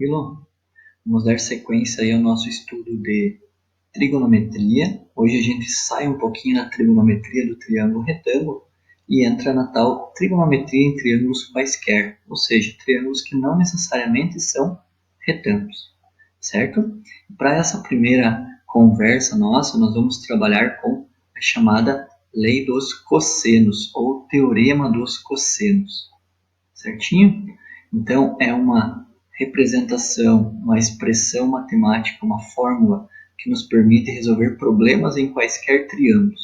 Tranquilo? Vamos dar sequência aí ao nosso estudo de trigonometria. Hoje a gente sai um pouquinho da trigonometria do triângulo retângulo e entra na tal trigonometria em triângulos quaisquer, ou seja, triângulos que não necessariamente são retângulos, certo? Para essa primeira conversa nossa, nós vamos trabalhar com a chamada lei dos cossenos ou teorema dos cossenos, certinho? Então, é uma representação, uma expressão matemática, uma fórmula que nos permite resolver problemas em quaisquer triângulos,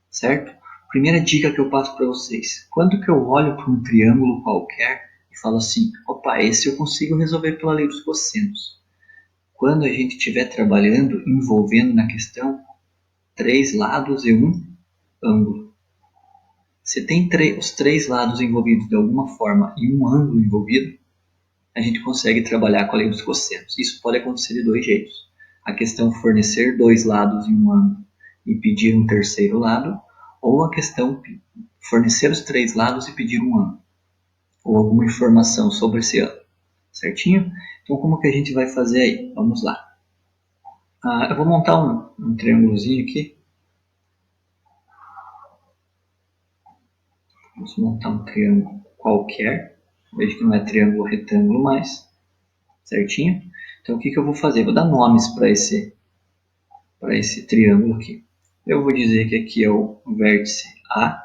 certo? Primeira dica que eu passo para vocês: quando que eu olho para um triângulo qualquer e falo assim, opa, esse eu consigo resolver pela lei dos cossenos? Quando a gente estiver trabalhando, envolvendo na questão 3 lados e um ângulo. Se tem os 3 lados envolvidos de alguma forma e um ângulo envolvido, a gente consegue trabalhar com a lei dos cossenos. Isso pode acontecer de dois jeitos. A questão fornecer 2 lados e um ângulo e pedir um terceiro lado, ou a questão fornecer os 3 lados e pedir um ângulo, ou alguma informação sobre esse ângulo, certinho? Então, como que a gente vai fazer aí? Vamos lá. Eu vou montar um triângulozinho aqui. Vamos montar um triângulo qualquer. Veja que não é triângulo retângulo mais, certinho? Então, o que eu vou fazer? Vou dar nomes para esse triângulo aqui. Eu vou dizer que aqui é o vértice A.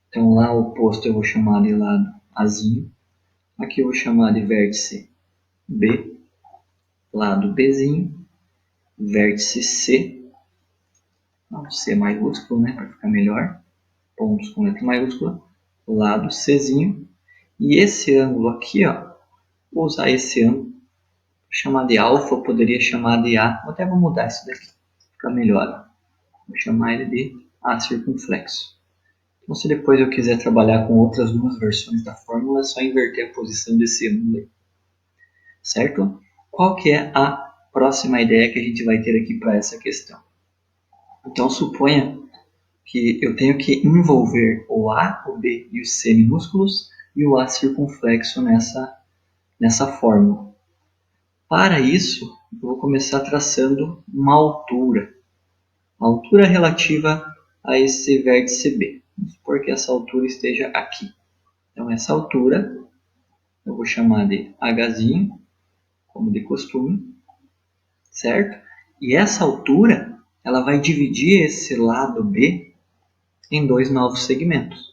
Então, lá o oposto eu vou chamar de lado Azinho. Aqui eu vou chamar de vértice B, lado Bzinho. Vértice C, C maiúsculo, né, para ficar melhor. Pontos com letra maiúscula. Lado Czinho. E esse ângulo aqui, ó, vou usar esse ângulo, chamar de alfa, eu poderia chamar de A. Até vou mudar isso daqui, fica melhor. Vou chamar ele de A circunflexo. Então, se depois eu quiser trabalhar com outras duas versões da fórmula, é só inverter a posição desse ângulo aí. Certo? Qual que é a próxima ideia que a gente vai ter aqui para essa questão? Então, suponha que eu tenho que envolver o A, o B e o C minúsculos e o A circunflexo nessa fórmula. Para isso, eu vou começar traçando uma altura. A altura relativa a esse vértice B. Vamos supor que essa altura esteja aqui. Então, essa altura eu vou chamar de Hzinho, como de costume, certo? E essa altura, ela vai dividir esse lado B em 2 novos segmentos.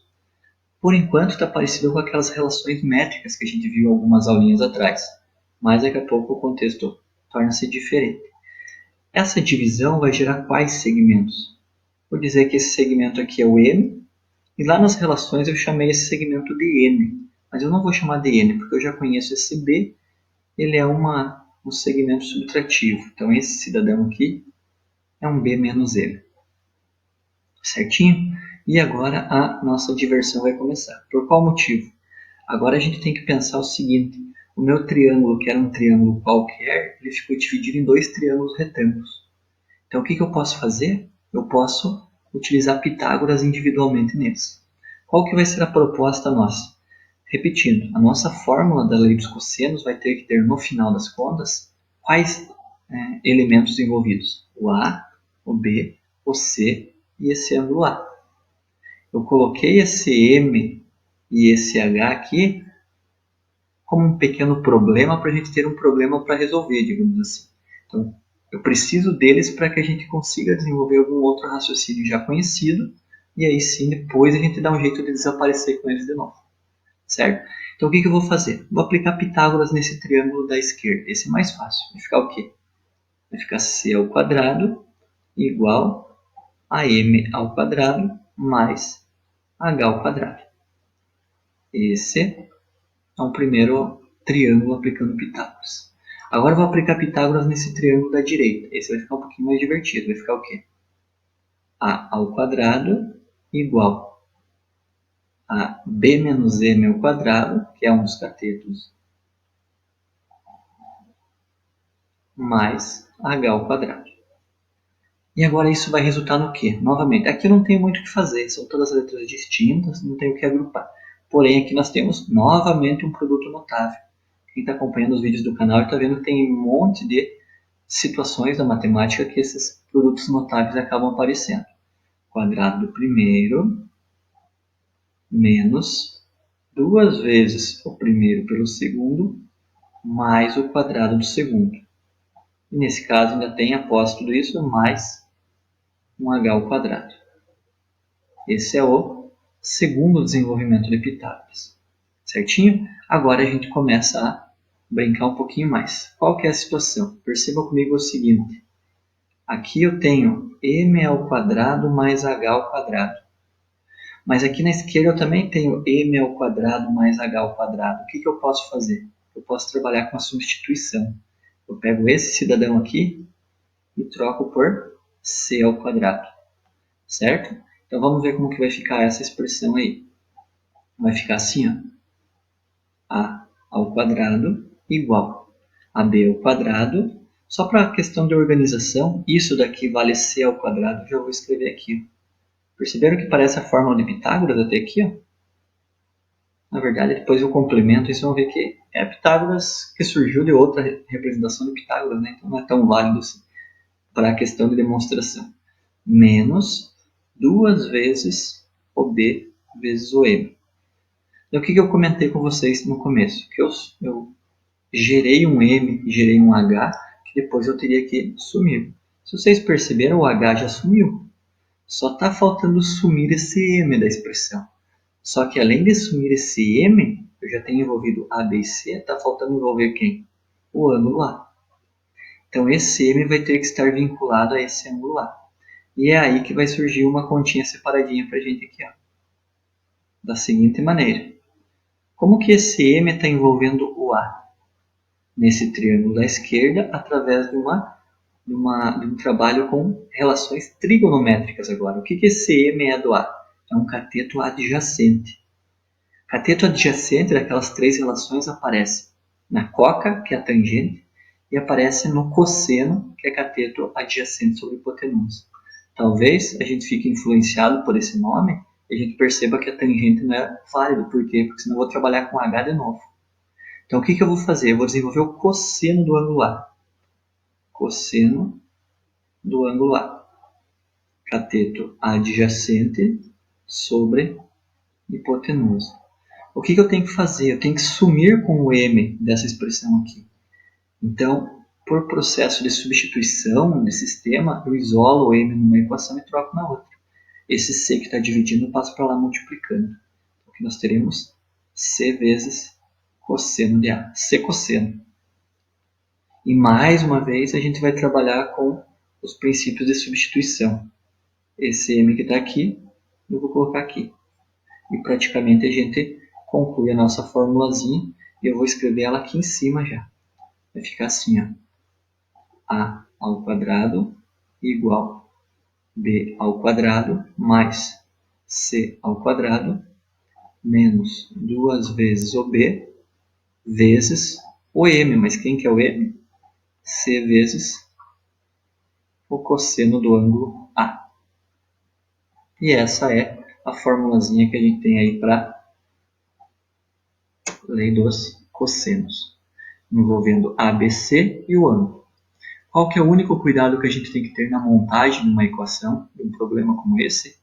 Por enquanto, está parecido com aquelas relações métricas que a gente viu algumas aulinhas atrás. Mas daqui a pouco o contexto torna-se diferente. Essa divisão vai gerar quais segmentos? Vou dizer que esse segmento aqui é o M, e lá nas relações eu chamei esse segmento de N, mas eu não vou chamar de N, porque eu já conheço esse B, ele é um segmento subtrativo. Então esse cidadão aqui é um B menos M. Certinho? E agora a nossa diversão vai começar. Por qual motivo? Agora a gente tem que pensar o seguinte: o meu triângulo, que era um triângulo qualquer, ele ficou dividido em 2 triângulos retângulos. Então o que eu posso fazer? Eu posso utilizar Pitágoras individualmente neles. Qual que vai ser a proposta nossa? Repetindo, a nossa fórmula da lei dos cossenos vai ter que ter, no final das contas, quais elementos envolvidos? O A, o B, o C e esse ângulo A. Eu coloquei esse M e esse H aqui como um pequeno problema para a gente ter um problema para resolver, digamos assim. Então, eu preciso deles para que a gente consiga desenvolver algum outro raciocínio já conhecido, e aí sim, depois a gente dá um jeito de desaparecer com eles de novo. Certo? Então, o que eu vou fazer? Vou aplicar Pitágoras nesse triângulo da esquerda. Esse é mais fácil. Vai ficar o quê? Vai ficar C ao quadrado igual a M ao quadrado mais H ao quadrado. Esse é o primeiro triângulo aplicando Pitágoras. Agora eu vou aplicar Pitágoras nesse triângulo da direita. Esse vai ficar um pouquinho mais divertido. Vai ficar o quê? A ao quadrado igual a B menos M ao quadrado, que é um dos catetos, mais H ao quadrado. E agora isso vai resultar no quê? Novamente, aqui eu não tenho muito o que fazer. São todas letras distintas, não tenho o que agrupar. Porém, aqui nós temos novamente um produto notável. Quem está acompanhando os vídeos do canal está vendo que tem um monte de situações da matemática que esses produtos notáveis acabam aparecendo. Quadrado do primeiro menos 2 vezes o primeiro pelo segundo mais o quadrado do segundo. E nesse caso ainda tem, após tudo isso, mais um h ao quadrado. Esse é o segundo desenvolvimento de Pitágoras. Certinho? Agora a gente começa a brincar um pouquinho mais. Qual que é a situação? Perceba comigo o seguinte. Aqui eu tenho m ao quadrado mais h ao quadrado. Mas aqui na esquerda eu também tenho m ao quadrado mais h ao quadrado. O que eu posso fazer? Eu posso trabalhar com a substituição. Eu pego esse cidadão aqui e troco por c ao quadrado. Certo? Então vamos ver como que vai ficar essa expressão aí. Vai ficar assim, ó. A ao quadrado igual a b ao quadrado. Só para questão de organização, isso daqui vale c ao quadrado. Já vou escrever aqui. Perceberam que parece a fórmula de Pitágoras até aqui? Ó? Na verdade, depois eu complemento e vocês vão ver que é Pitágoras que surgiu de outra representação de Pitágoras, né? Então não é tão válido assim para a questão de demonstração. Menos 2 vezes o b vezes o m. Então, o que eu comentei com vocês no começo? Que eu gerei um m e gerei um h, que depois eu teria que sumir. Se vocês perceberam, o h já sumiu. Só está faltando sumir esse m da expressão. Só que além de sumir esse m, eu já tenho envolvido a, b e c, está faltando envolver quem? O ângulo A. Então esse m vai ter que estar vinculado a esse ângulo A. E é aí que vai surgir uma continha separadinha para a gente aqui, ó. Da seguinte maneira. Como que esse m está envolvendo o A? Nesse triângulo da esquerda, através de um trabalho com relações trigonométricas agora. O que esse m é do A? É um cateto adjacente. Cateto adjacente daquelas três relações aparece na coca, que é a tangente, e aparece no cosseno, que é cateto adjacente sobre hipotenusa. Talvez a gente fique influenciado por esse nome e a gente perceba que a tangente não é válido. Por quê? Porque senão eu vou trabalhar com H de novo. Então o que eu vou fazer? Eu vou desenvolver o cosseno do ângulo A. Cosseno do ângulo A. Cateto adjacente sobre hipotenusa. O que eu tenho que fazer? Eu tenho que sumir com o m dessa expressão aqui. Então, por processo de substituição de sistema, eu isolo o m numa equação e troco na outra. Esse c que está dividindo eu passo para lá multiplicando. Então, aqui nós teremos c vezes cosseno de A. C cosseno. E mais uma vez a gente vai trabalhar com os princípios de substituição. Esse m que está aqui, eu vou colocar aqui. E praticamente a gente conclui a nossa formulazinha e eu vou escrever ela aqui em cima já. Vai ficar assim, ó. A ao quadrado igual b ao quadrado mais c ao quadrado menos 2 vezes o b vezes o m. Mas quem que é o m? C vezes o cosseno do ângulo A. E essa é a formulazinha que a gente tem aí para lei dos cossenos, envolvendo ABC e o ângulo. Qual que é o único cuidado que a gente tem que ter na montagem de uma equação, de um problema como esse?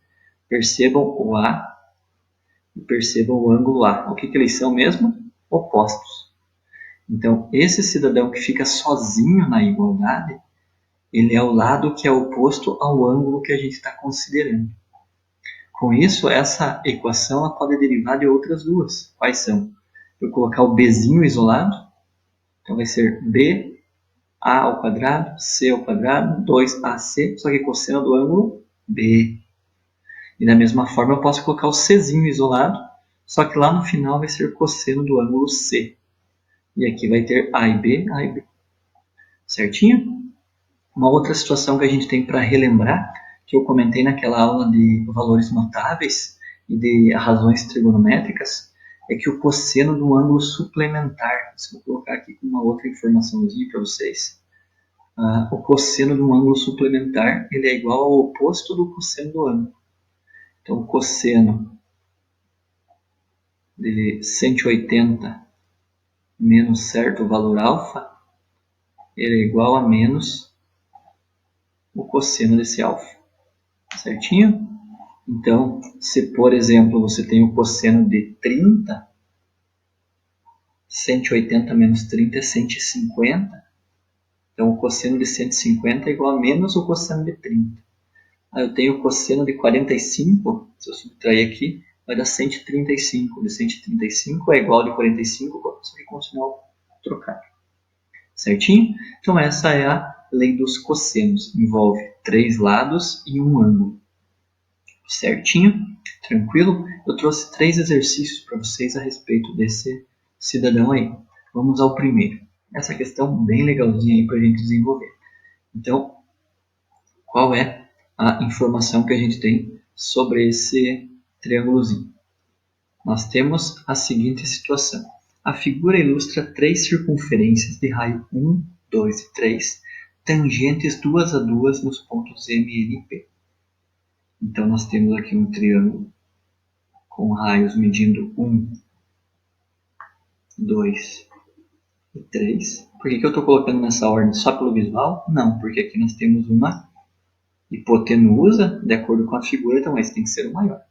Percebam o A e percebam o ângulo A. O que eles são mesmo? Opostos. Então, esse cidadão que fica sozinho na igualdade, ele é o lado que é oposto ao ângulo que a gente está considerando. Com isso, essa equação ela pode derivar de outras duas. Quais são? Eu colocar o bzinho isolado, então vai ser b a ao quadrado, c ao quadrado, 2ac, só que cosseno do ângulo b. E da mesma forma eu posso colocar o czinho isolado, só que lá no final vai ser cosseno do ângulo c. E aqui vai ter a e b, a e b. Certinho? Uma outra situação que a gente tem para relembrar, que eu comentei naquela aula de valores notáveis e de razões trigonométricas, é que o cosseno do ângulo suplementar, vou colocar aqui com uma outra informaçãozinha para vocês, o cosseno de um ângulo suplementar ele é igual ao oposto do cosseno do ângulo. Então, o cosseno de 180 menos certo valor alfa, ele é igual a menos o cosseno desse alfa. Certinho? Então, se por exemplo você tem o cosseno de 30, 180 menos 30 é 150. Então, o cosseno de 150 é igual a menos o cosseno de 30. Aí eu tenho o cosseno de 45, se eu subtrair aqui, vai dar 135. De 135 é igual a de 45, só que com o sinal trocado. Certinho? Então, essa é a lei dos cossenos. Envolve 3 lados e um ângulo. Certinho? Tranquilo? Eu trouxe 3 exercícios para vocês a respeito desse cidadão aí. Vamos ao primeiro. Essa questão bem legalzinha aí para a gente desenvolver. Então, qual é a informação que a gente tem sobre esse triângulozinho? Nós temos a seguinte situação. A figura ilustra 3 circunferências de raio 1, 2 e 3, tangentes 2 a 2 nos pontos M, N e P. Então, nós temos aqui um triângulo com raios medindo 1, 2 e 3. Por que eu estou colocando nessa ordem só pelo visual? Não, porque aqui nós temos uma hipotenusa, de acordo com a figura, então esse tem que ser o maior.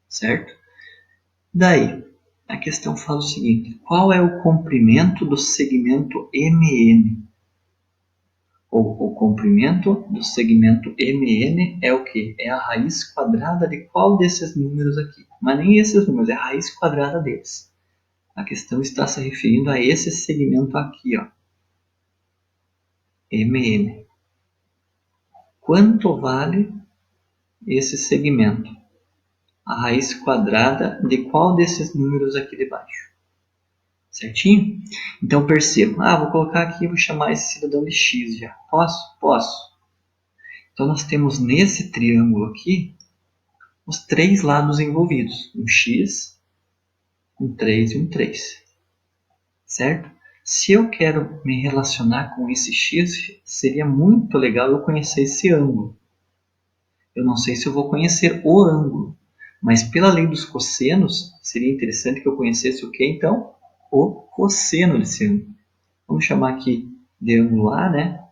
Certo? Daí, a questão fala o seguinte: qual é o comprimento do segmento MN? Ou o comprimento do segmento MN é o que? É a raiz quadrada de qual desses números aqui? Mas nem esses números, é a raiz quadrada deles. A questão está se referindo a esse segmento aqui, ó, MN. Quanto vale esse segmento? A raiz quadrada de qual desses números aqui de baixo? Certinho? Então perceba. Vou colocar aqui, vou chamar esse cidadão de X já. Posso? Posso. Então nós temos nesse triângulo aqui os 3 lados envolvidos. Um X, um 3 e um 3. Certo? Se eu quero me relacionar com esse X, seria muito legal eu conhecer esse ângulo. Eu não sei se eu vou conhecer o ângulo, mas pela lei dos cossenos, seria interessante que eu conhecesse o que então? O cosseno desse ângulo. Vamos chamar aqui de ângulo A, né?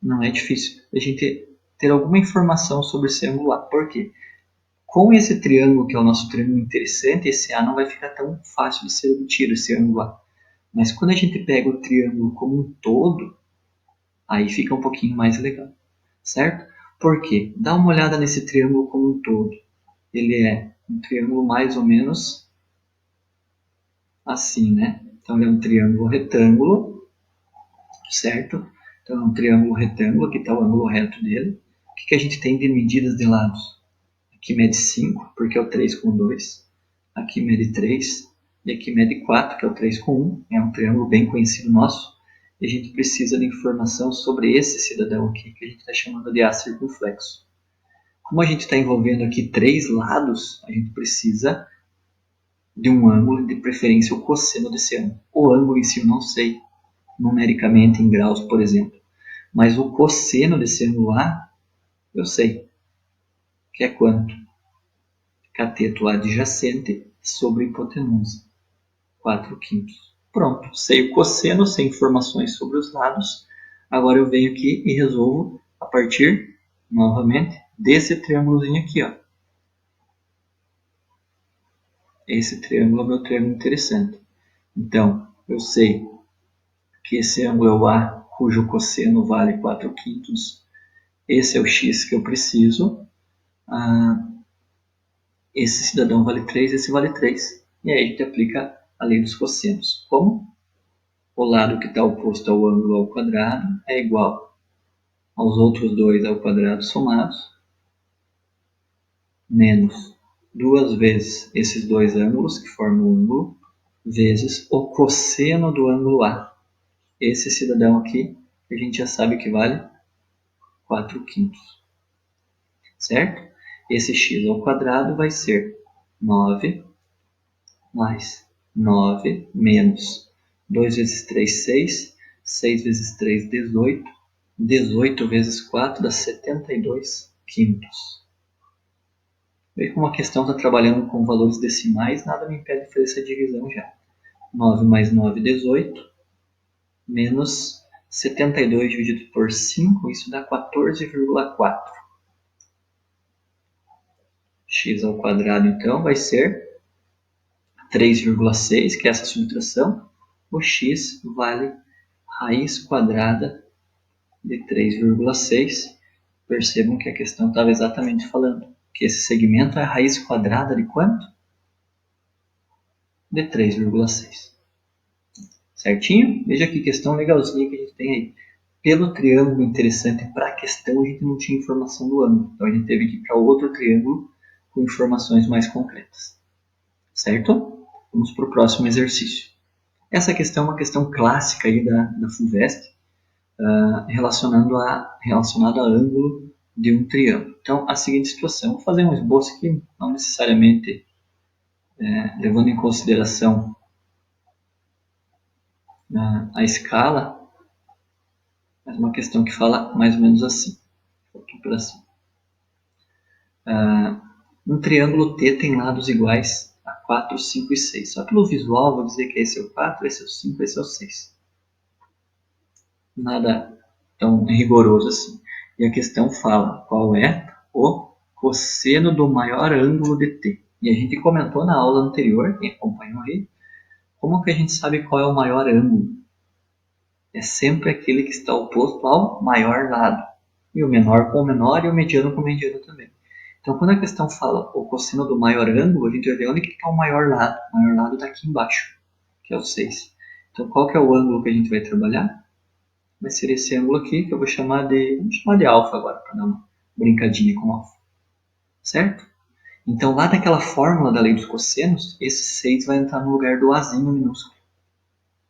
Não é difícil a gente ter alguma informação sobre esse ângulo A. Por quê? Com esse triângulo, que é o nosso triângulo interessante, esse A não vai ficar tão fácil de ser obtido, esse ângulo A. Mas quando a gente pega o triângulo como um todo, aí fica um pouquinho mais legal, certo? Por quê? Dá uma olhada nesse triângulo como um todo. Ele é um triângulo mais ou menos assim, né? Então, ele é um triângulo retângulo, certo? Então, é um triângulo retângulo, aqui está o ângulo reto dele. O que a gente tem de medidas de lados? Aqui mede 5, porque é o 3 com 2. Aqui mede 3. E aqui mede 4, que é o 3 com 1. É um triângulo bem conhecido nosso. E a gente precisa de informação sobre esse cidadão aqui, que a gente está chamando de A circunflexo. Como a gente está envolvendo aqui 3 lados, a gente precisa de um ângulo, de preferência o cosseno desse ângulo. O ângulo em si eu não sei, numericamente em graus, por exemplo. Mas o cosseno desse ângulo A, eu sei. Que é quanto? Cateto adjacente sobre hipotenusa. 4/5. Pronto, sei o cosseno, sei informações sobre os lados. Agora eu venho aqui e resolvo a partir, novamente, desse triângulozinho aqui, ó. Esse triângulo é o meu triângulo interessante. Então, eu sei que esse ângulo é o A, cujo cosseno vale 4/5. Esse é o X que eu preciso. Esse cidadão vale 3, esse vale 3. E aí a gente aplica a lei dos cossenos. Como? O lado que está oposto ao ângulo ao quadrado é igual aos outros dois ao quadrado somados, menos 2 vezes esses dois ângulos que formam o ângulo, vezes o cosseno do ângulo A. Esse cidadão aqui, a gente já sabe que vale 4/5. Certo? Esse x ao quadrado vai ser 9 mais 9 menos 2 vezes 3, 6. 6 vezes 3, 18. 18 vezes 4 dá 72/5. Veja como a questão está trabalhando com valores decimais, nada me impede de fazer essa divisão já. 9 mais 9, 18. Menos 72 dividido por 5, isso dá 14,4. X ao quadrado, então, vai ser 3,6, que é essa subtração. O x vale raiz quadrada de 3,6. Percebam que a questão estava exatamente falando que esse segmento é a raiz quadrada de quanto? De 3,6. Certinho? Veja que questão legalzinha que a gente tem aí. Pelo triângulo interessante para a questão, a gente não tinha informação do ângulo. Então a gente teve que ir para outro triângulo com informações mais concretas. Certo? Vamos para o próximo exercício. Essa questão é uma questão clássica aí da FUVEST, relacionada a ângulo de um triângulo. Então, a seguinte situação. Vou fazer um esboço aqui, não necessariamente levando em consideração a escala, mas uma questão que fala mais ou menos assim. Aqui para cima. Um triângulo T tem lados iguais a 4, 5 e 6. Só pelo visual, vou dizer que esse é o 4, esse é o 5, esse é o 6. Nada tão rigoroso assim. E a questão fala qual é o cosseno do maior ângulo de T. E a gente comentou na aula anterior, quem acompanhou aí, como que a gente sabe qual é o maior ângulo? É sempre aquele que está oposto ao maior lado. E o menor com o menor e o mediano com o mediano também. Então, quando a questão fala o cosseno do maior ângulo, a gente vai ver onde que está o maior lado. O maior lado está aqui embaixo, que é o 6. Então, qual que é o ângulo que a gente vai trabalhar? Vai ser esse ângulo aqui, que eu vou chamar de alfa agora, para dar uma brincadinha com alfa. Certo? Então, lá daquela fórmula da lei dos cossenos, esse 6 vai entrar no lugar do azinho minúsculo,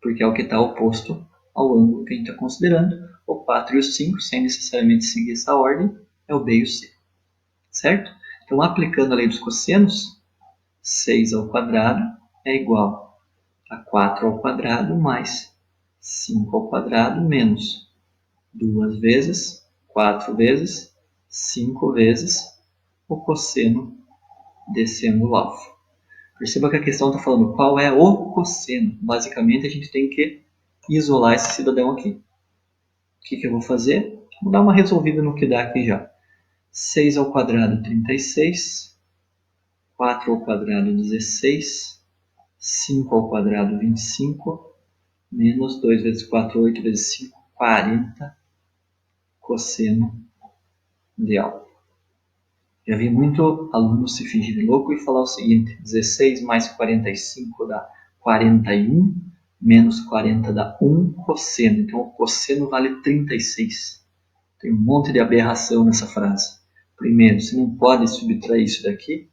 porque é o que está oposto ao ângulo que a gente está considerando. O 4 e o 5, sem necessariamente seguir essa ordem, é o B e o C. Certo? Então, aplicando a lei dos cossenos, 6 ao quadrado é igual a 4 ao quadrado mais 5 ao quadrado menos 2 vezes, 4 vezes, 5 vezes o cosseno desse ângulo alfa. Perceba que a questão está falando qual é o cosseno. Basicamente, a gente tem que isolar esse cidadão aqui. O que eu vou fazer? Vou dar uma resolvida no que dá aqui já. 6 ao quadrado, 36. 4 ao quadrado, 16. 5 ao quadrado, 25. Menos 2 vezes 4, 8 vezes 5, 40. Cosseno de alfa. Já vi muito aluno se fingir de louco e falar o seguinte: 16 mais 45 dá 41, menos 40 dá 1 cosseno. Então o cosseno vale 36. Tem um monte de aberração nessa frase. Primeiro, você não pode subtrair isso daqui,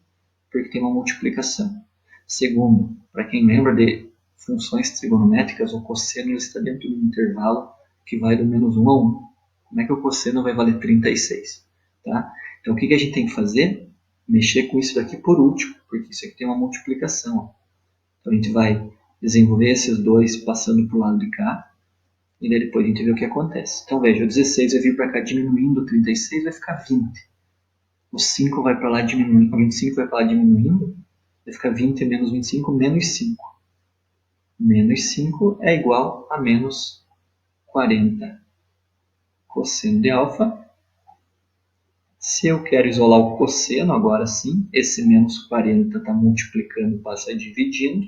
porque tem uma multiplicação. Segundo, para quem lembra de funções trigonométricas, o cosseno está dentro de um intervalo que vai do menos 1 a 1. Como é que o cosseno vai valer 36? Tá? Então, o que a gente tem que fazer? Mexer com isso daqui por último, porque isso aqui tem uma multiplicação. Então, a gente vai desenvolver esses dois passando para o lado de cá, e daí depois a gente vê o que acontece. Então, veja, o 16 vai vir para cá diminuindo, o 36 vai ficar 20. O 5 vai para lá diminuindo, o 25 vai para lá diminuindo, vai ficar 20 menos 25, menos 5. Menos 5 é igual a menos 40. Cosseno de alfa. Se eu quero isolar o cosseno, agora sim, esse menos 40 está multiplicando, passa dividindo.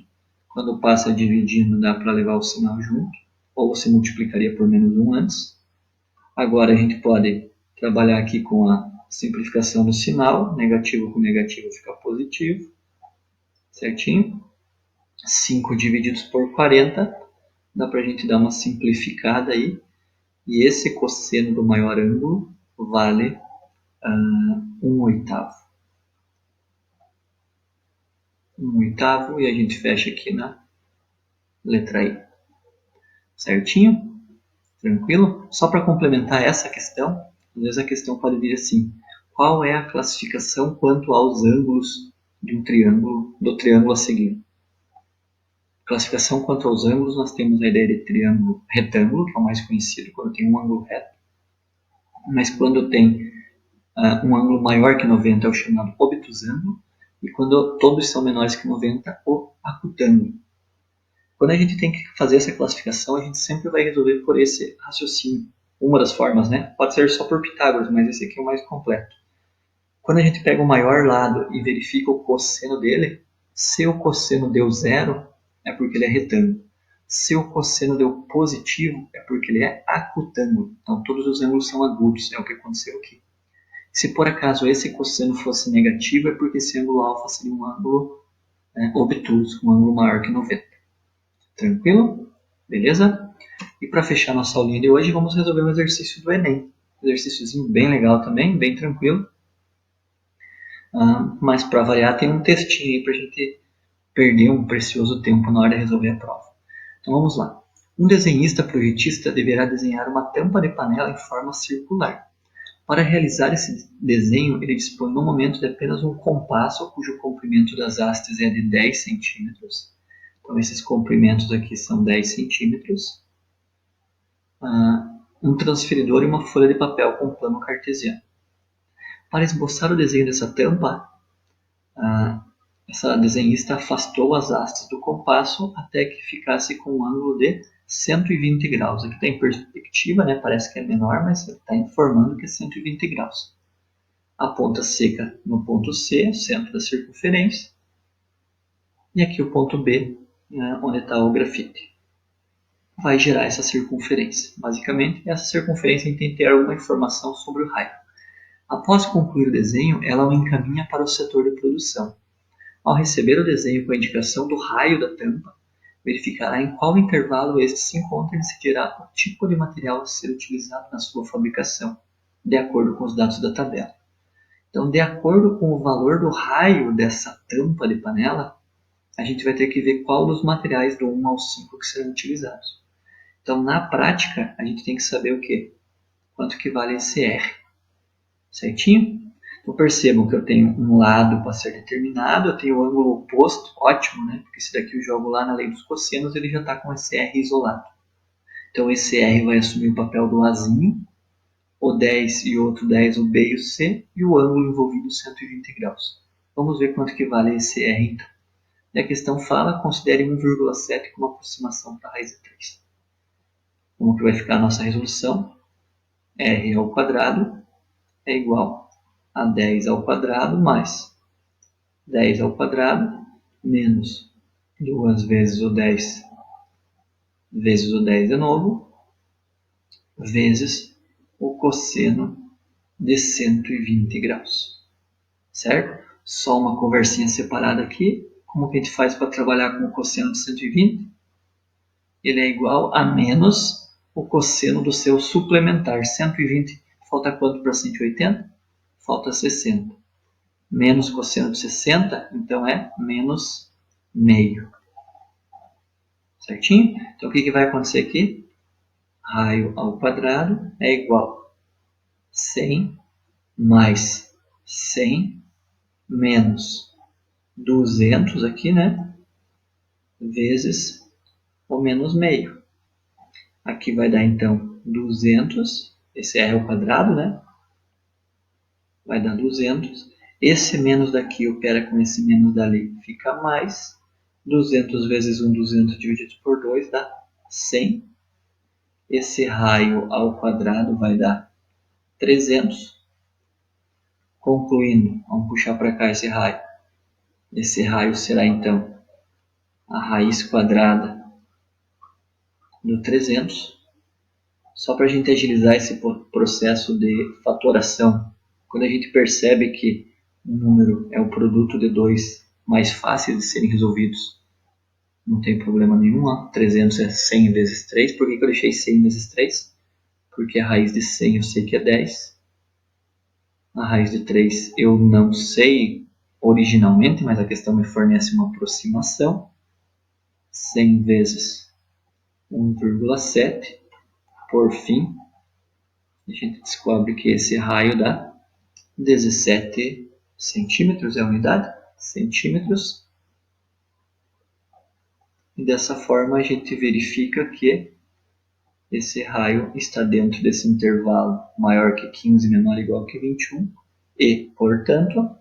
Quando passa dividindo, dá para levar o sinal junto, ou se multiplicaria por menos 1 antes. Agora a gente pode trabalhar aqui com a simplificação do sinal, negativo com negativo fica positivo, certinho? 5 divididos por 40, dá para a gente dar uma simplificada aí, e esse cosseno do maior ângulo vale 1/8. 1/8, e a gente fecha aqui na letra I. Certinho? Tranquilo? Só para complementar essa questão, às vezes a questão pode vir assim: qual é a classificação quanto aos ângulos de um triângulo, do triângulo a seguir? Classificação quanto aos ângulos, nós temos a ideia de triângulo retângulo, que é o mais conhecido quando tem um ângulo reto. Mas quando tem um ângulo maior que 90 é o chamado obtusângulo, e quando todos são menores que 90, o acutângulo. Quando a gente tem que fazer essa classificação, a gente sempre vai resolver por esse raciocínio. Uma das formas, né? Pode ser só por Pitágoras, mas esse aqui é o mais completo. Quando a gente pega o maior lado e verifica o cosseno dele, se o cosseno deu zero, é porque ele é retângulo. Se o cosseno deu positivo, é porque ele é acutângulo. Então todos os ângulos são agudos, é o que aconteceu aqui. Se por acaso esse cosseno fosse negativo, é porque esse ângulo alfa seria um ângulo obtuso, um ângulo maior que 90. Tranquilo? Beleza? E para fechar nossa aulinha de hoje, vamos resolver um exercício do Enem. Exercíciozinho bem legal também, bem tranquilo. Mas para variar, tem um textinho aí para a gente perder um precioso tempo na hora de resolver a prova. Então vamos lá. Um desenhista projetista deverá desenhar uma tampa de panela em forma circular. Para realizar esse desenho, ele dispõe no momento de apenas um compasso, cujo comprimento das hastes é de 10 centímetros. Então esses comprimentos aqui são 10 centímetros. Um transferidor e uma folha de papel com plano cartesiano. Para esboçar o desenho dessa tampa, essa desenhista afastou as hastes do compasso até que ficasse com um ângulo de 120 graus. Aqui está em perspectiva, né? Parece que é menor, mas ele está informando que é 120 graus. A ponta seca no ponto C, centro da circunferência. E aqui o ponto B, né, onde está o grafite. Vai gerar essa circunferência. Basicamente, essa circunferência tem que ter alguma informação sobre o raio. Após concluir o desenho, ela o encaminha para o setor de produção. Ao receber o desenho com a indicação do raio da tampa, verificará em qual intervalo este se encontra e decidirá o tipo de material a ser utilizado na sua fabricação, de acordo com os dados da tabela. Então, de acordo com o valor do raio dessa tampa de panela, a gente vai ter que ver qual dos materiais do 1 ao 5 que serão utilizados. Então, na prática, a gente tem que saber o quê? Quanto que vale esse R. Certinho? Então percebam que eu tenho um lado para ser determinado, eu tenho o ângulo oposto, ótimo, né? Porque se daqui eu jogo lá na lei dos cossenos, ele já está com esse R isolado. Então esse R vai assumir o papel do Azinho, o 10 e o outro 10, o B e o C, e o ângulo envolvido 120 graus. Vamos ver quanto que vale esse R então. E a questão fala, considere 1,7 como aproximação para a raiz de 3. Como que vai ficar a nossa resolução? R ao quadrado é igual a 10 ao quadrado mais 10 ao quadrado menos 2 vezes o 10 vezes o 10 de novo, vezes o cosseno de 120 graus. Certo? Só uma conversinha separada aqui. Como que a gente faz para trabalhar com o cosseno de 120? Ele é igual a menos o cosseno do seu suplementar. 120, falta quanto para 180? Falta 60. Menos cosseno de 60, então é menos meio. Certinho? Então o que vai acontecer aqui? Raio ao quadrado é igual a 100 mais 100 menos 200 aqui, né? Vezes o menos meio. Aqui vai dar então 200, esse R ao quadrado, né? Vai dar 200. Esse menos daqui opera com esse menos dali, fica mais. 200 vezes 1, 200 dividido por 2 dá 100. Esse raio ao quadrado vai dar 300. Concluindo, vamos puxar para cá esse raio. Esse raio será então a raiz quadrada do 300. Só para a gente agilizar esse processo de fatoração. Quando a gente percebe que um número é o produto de dois mais fáceis de serem resolvidos, não tem problema nenhum. 300 é 100 vezes 3. Por que eu deixei 100 vezes 3? Porque a raiz de 100 eu sei que é 10. A raiz de 3 eu não sei originalmente, mas a questão me fornece uma aproximação. 100 vezes 1,7. Por fim, a gente descobre que esse raio dá 17 centímetros, é a unidade? Centímetros. E dessa forma a gente verifica que esse raio está dentro desse intervalo maior que 15, menor ou igual que 21. E, portanto,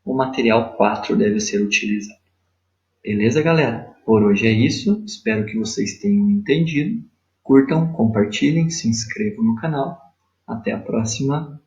o material 4 deve ser utilizado. Beleza, galera? Por hoje é isso, espero que vocês tenham entendido. Curtam, compartilhem, se inscrevam no canal. Até a próxima.